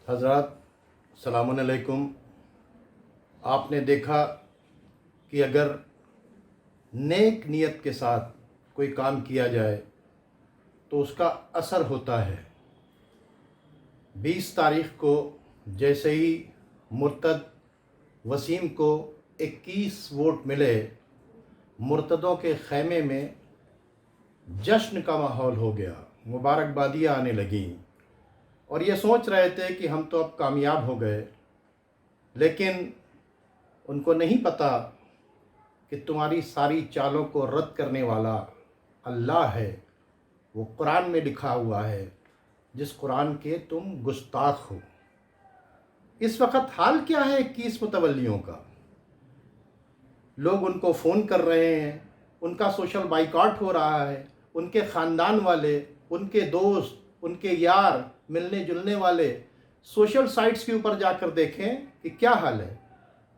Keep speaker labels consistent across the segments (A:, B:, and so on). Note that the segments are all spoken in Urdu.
A: حضرات السلام علیکم۔ آپ نے دیکھا کہ اگر نیک نیت کے ساتھ کوئی کام کیا جائے تو اس کا اثر ہوتا ہے۔ 20 تاریخ کو جیسے ہی مرتد وسیم کو 21 ووٹ ملے، مرتدوں کے خیمے میں جشن کا ماحول ہو گیا، مبارکبادیاں آنے لگیں اور یہ سوچ رہے تھے کہ ہم تو اب کامیاب ہو گئے، لیکن ان کو نہیں پتہ کہ تمہاری ساری چالوں کو رد کرنے والا اللہ ہے۔ وہ قرآن میں لکھا ہوا ہے، جس قرآن کے تم گستاخ ہو۔ اس وقت حال کیا ہے 21 متولیوں کا؟ لوگ ان کو فون کر رہے ہیں، ان کا سوشل بائیکاٹ ہو رہا ہے، ان کے خاندان والے، ان کے دوست، ان کے یار، ملنے جلنے والے سوشل سائٹس کے اوپر جا کر دیکھیں کہ کیا حال ہے۔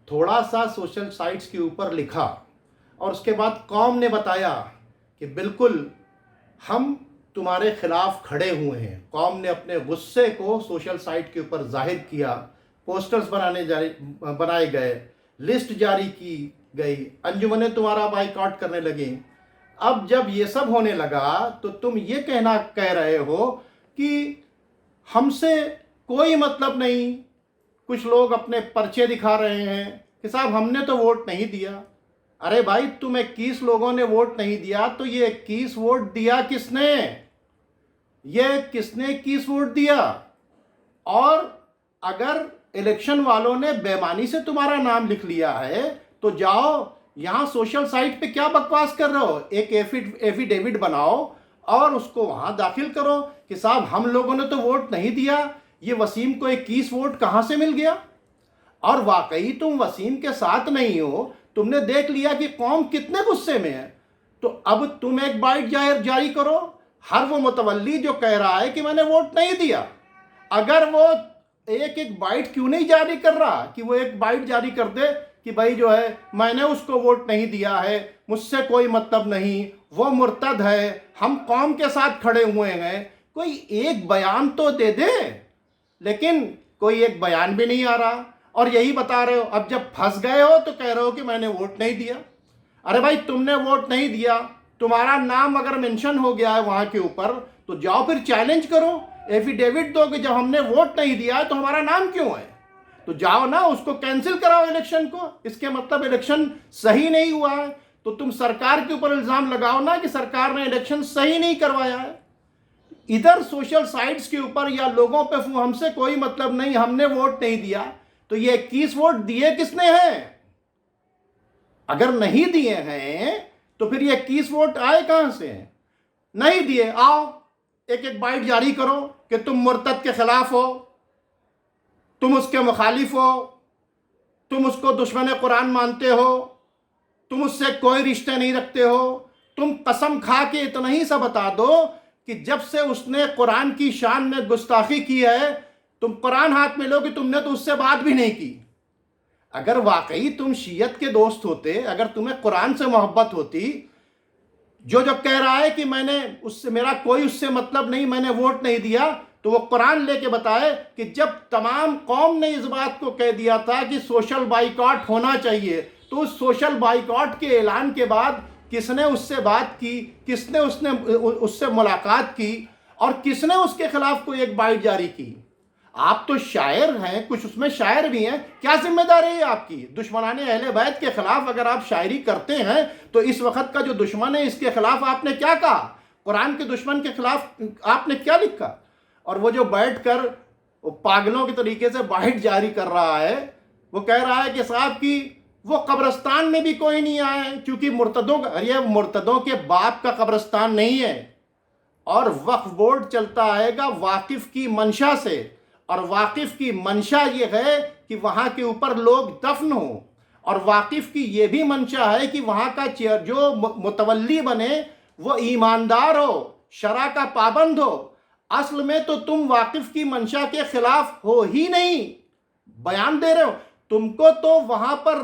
A: تھوڑا سا سوشل سائٹس کے اوپر لکھا اور اس کے بعد قوم نے بتایا کہ بالکل ہم تمہارے خلاف کھڑے ہوئے ہیں۔ قوم نے اپنے غصے کو سوشل سائٹ کے اوپر ظاہر کیا، پوسٹرز بنائے گئے، لسٹ جاری کی گئی، انجمنیں تمہارا بائیکاٹ کرنے لگیں۔ اب جب یہ سب ہونے لگا تو تم یہ کہہ رہے ہو کہ ہم سے کوئی مطلب نہیں۔ کچھ لوگ اپنے پرچے دکھا رہے ہیں کہ صاحب ہم نے تو ووٹ نہیں دیا۔ ارے بھائی، تم 21 لوگوں نے ووٹ نہیں دیا تو یہ 21 ووٹ دیا کس نے؟ یہ کس نے 21 ووٹ دیا؟ اور اگر الیکشن والوں نے بے ایمانی سے تمہارا نام لکھ لیا ہے تو جاؤ یہاں سوشل سائٹ پہ کیا بکواس کر رہے ہو؟ ایک ایفیڈیوٹ بناؤ اور اس کو وہاں داخل کرو کہ صاحب ہم لوگوں نے تو ووٹ نہیں دیا، یہ وسیم کو 21 ووٹ کہاں سے مل گیا؟ اور واقعی تم وسیم کے ساتھ نہیں ہو، تم نے دیکھ لیا کہ قوم کتنے غصے میں ہے، تو اب تم ایک بائٹ جاری کرو۔ ہر وہ متولی جو کہہ رہا ہے کہ میں نے ووٹ نہیں دیا، اگر وہ ایک بائٹ کیوں نہیں جاری کر رہا کہ وہ ایک بائٹ جاری کر دے کہ بھائی جو ہے میں نے اس کو ووٹ نہیں دیا ہے، مجھ سے کوئی مطلب نہیں، وہ مرتد ہے، ہم قوم کے ساتھ کھڑے ہوئے ہیں۔ کوئی ایک بیان تو دے دے، لیکن کوئی ایک بیان بھی نہیں آ رہا اور یہی بتا رہے ہو۔ اب جب پھنس گئے ہو تو کہہ رہے ہو کہ میں نے ووٹ نہیں دیا۔ ارے بھائی، تم نے ووٹ نہیں دیا، تمہارا نام اگر منشن ہو گیا ہے وہاں کے اوپر تو جاؤ پھر چیلنج کرو، ایفیڈیوٹ دو کہ جب ہم نے ووٹ نہیں دیا ہے تو ہمارا نام کیوں ہے؟ تو جاؤ نا اس کو کینسل کراؤ الیکشن کو۔ اس کے مطلب الیکشن صحیح نہیں ہوا ہے تو تم سرکار کے اوپر الزام لگاؤ نا کہ سرکار نے الیکشن صحیح نہیں کروایا ہے۔ ادھر سوشل سائٹس کے اوپر یا لوگوں پہ ہم سے کوئی مطلب نہیں، ہم نے ووٹ نہیں دیا، تو یہ 21 ووٹ دیے کس نے ہیں؟ اگر نہیں دیے ہیں تو پھر یہ 21 ووٹ آئے کہاں سے ہیں؟ نہیں دیے، آؤ ایک بائٹ جاری کرو کہ تم مرتد کے خلاف ہو، تم اس کے مخالف ہو، تم اس کو دشمن قرآن مانتے ہو، تم اس سے کوئی رشتے نہیں رکھتے ہو۔ تم قسم کھا کے اتنا ہی سا بتا دو کہ جب سے اس نے قرآن کی شان میں گستاخی کی ہے، تم قرآن ہاتھ میں لو کہ تم نے تو اس سے بات بھی نہیں کی۔ اگر واقعی تم شیعت کے دوست ہوتے، اگر تمہیں قرآن سے محبت ہوتی، جو کہہ رہا ہے کہ میں نے میرا کوئی اس سے مطلب نہیں، میں نے ووٹ نہیں دیا، تو وہ قرآن لے کے بتائے کہ جب تمام قوم نے اس بات کو کہہ دیا تھا کہ سوشل بائیکاٹ ہونا چاہیے، تو اس سوشل بائیکاٹ کے اعلان کے بعد کس نے اس سے بات کی، کس نے اس سے ملاقات کی اور کس نے اس کے خلاف کوئی ایک بائٹ جاری کی؟ آپ تو شاعر ہیں، کچھ اس میں شاعر بھی ہیں، کیا ذمہ داری ہے آپ کی؟ دشمنان اہل بیت کے خلاف اگر آپ شاعری کرتے ہیں تو اس وقت کا جو دشمن ہے اس کے خلاف آپ نے کیا کہا؟ قرآن کے دشمن کے خلاف آپ نے کیا لکھا؟ اور وہ جو بیٹھ کر پاگلوں کے طریقے سے بائٹ جاری کر رہا ہے، وہ کہہ رہا ہے کہ صاحب کی وہ قبرستان میں بھی کوئی نہیں آیا ہے، کیونکہ مرتدوں کے باپ کا قبرستان نہیں ہے، اور وقف بورڈ چلتا آئے گا واقف کی منشا سے، اور واقف کی منشا یہ ہے کہ وہاں کے اوپر لوگ دفن ہوں، اور واقف کی یہ بھی منشا ہے کہ وہاں کا جو متولی بنے وہ ایماندار ہو، شرع کا پابند ہو۔ اصل میں تو تم واقف کی منشا کے خلاف ہو ہی نہیں، بیان دے رہے ہو۔ تم کو تو وہاں پر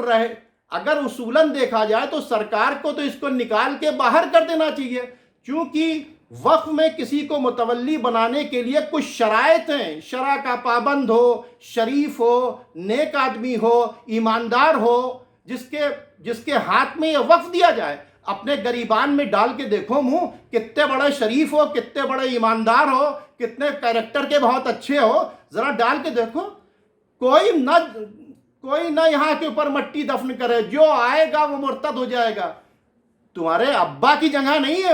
A: اگر اصولاً دیکھا جائے تو سرکار کو تو اس کو نکال کے باہر کر دینا چاہیے، کیونکہ وقف میں کسی کو متولی بنانے کے لیے کچھ شرائط ہیں، شرع کا پابند ہو، شریف ہو، نیک آدمی ہو، ایماندار ہو، جس کے ہاتھ میں یہ وقف دیا جائے۔ اپنے گریبان میں ڈال کے دیکھو منہ، کتنے بڑے شریف ہو، کتنے بڑے ایماندار ہو، کتنے کیریکٹر کے بہت اچھے ہو، ذرا ڈال کے دیکھو۔ کوئی نہ یہاں کے اوپر مٹی دفن کرے، جو آئے گا وہ مرتد ہو جائے گا۔ تمہارے ابا کی جگہ نہیں ہے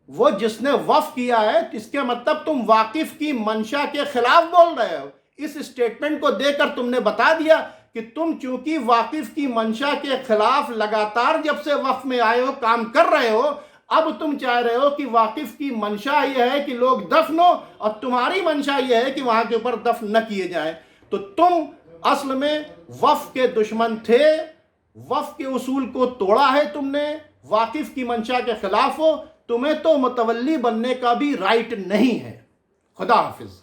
A: وہ جس نے وقف کیا ہے، اس کے مطلب تم واقف کی منشا کے خلاف بول رہے ہو۔ اس اسٹیٹمنٹ کو دے کر تم نے بتا دیا کہ تم چونکہ واقف کی منشا کے خلاف لگاتار جب سے وقف میں آئے ہو کام کر رہے ہو، اب تم چاہ رہے ہو کہ واقف کی منشا یہ ہے کہ لوگ دفن ہو، اور تمہاری منشا یہ ہے کہ وہاں کے اوپر دفن نہ کیے جائیں۔ تو تم اصل میں وقف کے دشمن تھے، وقف کے اصول کو توڑا ہے تم نے، واقف کی منشا کے خلاف ہو، تمہیں تو متولی بننے کا بھی رائٹ نہیں ہے۔ خدا حافظ۔